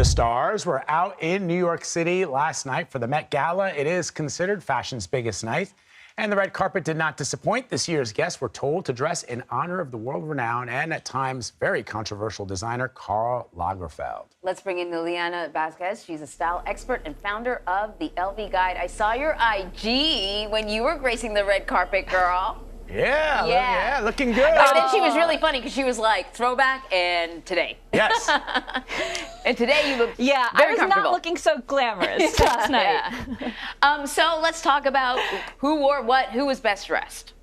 The stars were out in New York City last night for the Met Gala. It is considered fashion's biggest night. And the red carpet did not disappoint. This year's guests were told to dress in honor of the world-renowned and at times very controversial designer Karl Lagerfeld. Let's bring in Lilliana Vazquez. She's a style expert and founder of the LV Guide. I saw your IG when you were gracing the red carpet, girl. Yeah, looking good. But then she was really funny because she was like, throwback and today. Yes. And today you look I was not looking so glamorous last night. So let's talk about who wore what, who was best dressed.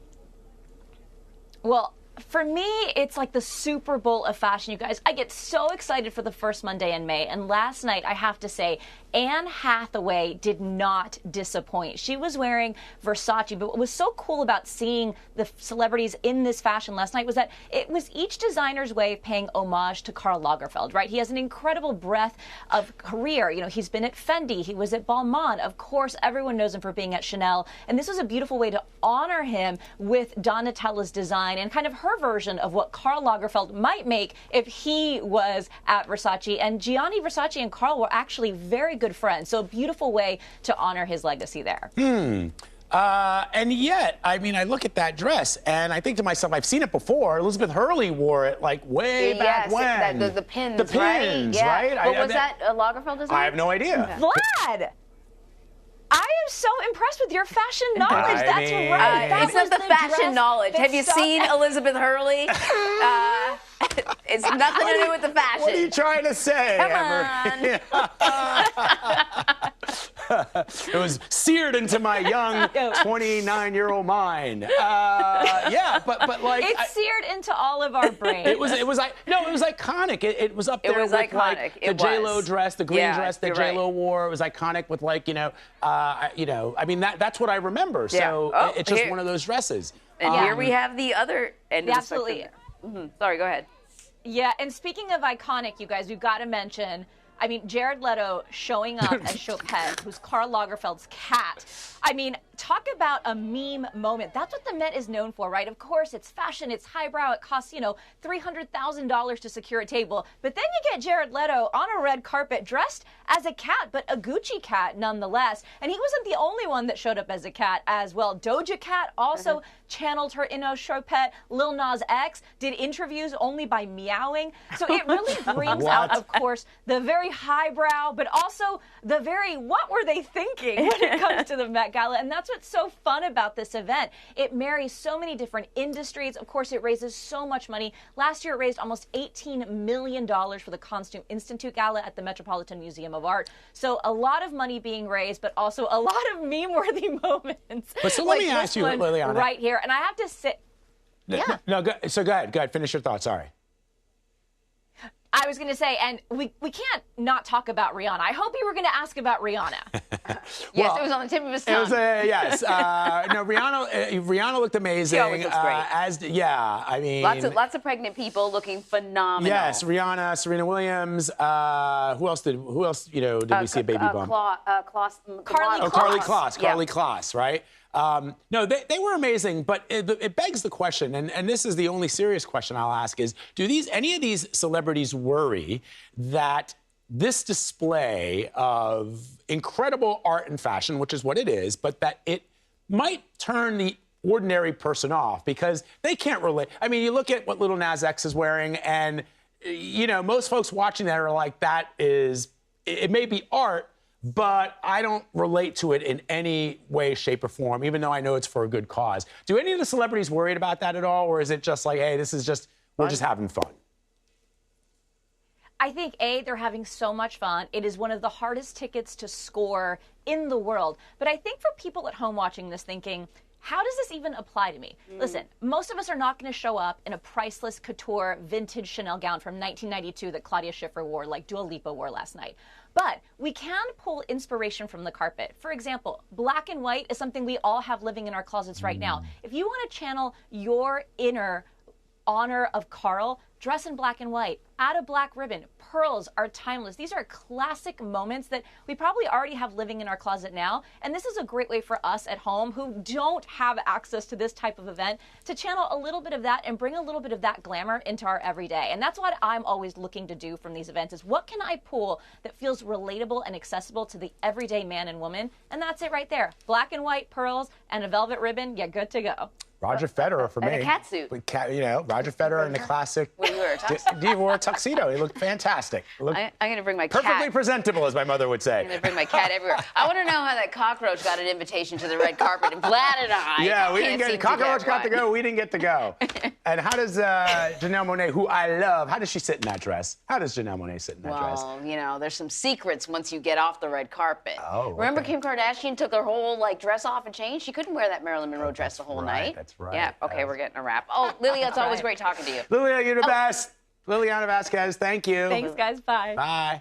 Well, for me, it's like the Super Bowl of fashion, you guys. I get so excited for the first Monday in May. And last night, I have to say, Anne Hathaway did not disappoint. She was wearing Versace, but what was so cool about seeing the celebrities in this fashion last night was that it was each designer's way of paying homage to Karl Lagerfeld, right? He has an incredible breadth of career. You know, he's been at Fendi, he was at Balmain. Of course, everyone knows him for being at Chanel. And this was a beautiful way to honor him with Donatella's design and kind of her version of what Karl Lagerfeld might make if he was at Versace. And Gianni Versace and Karl were actually very good friends. So a beautiful way to honor his legacy there. And yet, I mean, I look at that dress and I think to myself, I've seen it before. Elizabeth Hurley wore it like way back when. The pins, the pins, right? right? But was that a Lagerfeld design? I have no idea. Vlad! I am so impressed with your fashion knowledge. That's right. It's not the fashion knowledge. Have you seen Elizabeth Hurley? It's nothing to do with the fashion. What are you trying to say? Come on. It was seared into my young 29-year-old mind. But like it's seared into all of our brains. It was iconic. It was up there with iconic. Like the J-Lo dress, the green dress that J-Lo wore. It was iconic with like I mean that's what I remember. So it's just one of those dresses. And here we have the other end of the absolutely. spectrum. Sorry, go ahead. Yeah, and speaking of iconic, you guys, we've got to mention, I mean, Jared Leto showing up as Chopin, who's Karl Lagerfeld's cat. I mean, talk about a meme moment. That's what the Met is known for, right? Of course, it's fashion, it's highbrow, it costs, $300,000 to secure a table. But then you get Jared Leto on a red carpet dressed as a cat, but a Gucci cat nonetheless. And he wasn't the only one that showed up as a cat as well. Doja Cat also channeled her inner Chopin. Lil Nas X did interviews only by meowing. So it really brings out, of course, the very highbrow, but also the very what were they thinking when it comes to the Met Gala. And that's what's so fun about this event. It marries so many different industries. Of course, it raises so much money. Last year, it raised almost $18 million for the Costume Institute Gala at the Metropolitan Museum of Art. So a lot of money being raised, but also a lot of meme-worthy moments. But so let me ask you, Liliana. Right here. And I have to say, No, go ahead. Finish your thought. Sorry. I was going to say, and we can't not talk about Rihanna. I hope you were going to ask about Rihanna. Yes, it was on the tip of his tongue. It was yes. No, Rihanna looked amazing. She always looks great. I mean, lots of pregnant people looking phenomenal. Yes, Rihanna, Serena Williams. Who else did we see a baby bump? Karlie Kloss. Karlie Kloss, right? No, they were amazing, but it begs the question, and this is the only serious question I'll ask is, do any of these celebrities worry that this display of incredible art and fashion, which is what it is, but that it might turn the ordinary person off because they can't relate? I mean, you look at what Lil Nas X is wearing, and, most folks watching that are like, it may be art, but I don't relate to it in any way, shape, or form, even though I know it's for a good cause. Do any of the celebrities worried about that at all, or is it just like, hey, we're just having fun? I think, they're having so much fun. It is one of the hardest tickets to score in the world. But I think for people at home watching this thinking, how does this even apply to me? Listen, most of us are not going to show up in a priceless couture vintage Chanel gown from 1992 that Claudia Schiffer wore, like Dua Lipa wore last night. But we can pull inspiration from the carpet. For example, black and white is something we all have living in our closets right now. If you want to channel your inner honor of Karl, dress in black and white, add a black ribbon. Pearls are timeless. These are classic moments that we probably already have living in our closet now. And this is a great way for us at home who don't have access to this type of event to channel a little bit of that and bring a little bit of that glamour into our everyday. And that's what I'm always looking to do from these events is what can I pull that feels relatable and accessible to the everyday man and woman? And that's it right there. Black and white pearls and a velvet ribbon, you're good to go. Roger Federer for me. And a cat suit. You know, Roger Federer in the classic. When you wear a tuxedo. He wore a tuxedo. He looked fantastic. I'm going to bring my cat. Perfectly presentable, as my mother would say. I'm going to bring my cat everywhere. I want to know how that cockroach got an invitation to the red carpet, and Vlad and I Yeah, we didn't can't seem get cockroach to got to one. go. We didn't get to go. And how does Janelle Monáe, who I love, how does she sit in that dress? How does Janelle Monáe sit in that dress? Well, you know, there's some secrets once you get off the red carpet. Oh, Remember okay. Kim Kardashian took her whole dress off and changed? She couldn't wear that Marilyn Monroe dress the whole right, night. that's right. Yeah. Okay, we're getting a wrap. Oh, Lilia, it's always great talking to you. Lilia, you're the best. Lilliana Vazquez, thank you. Thanks, guys. Bye. Bye.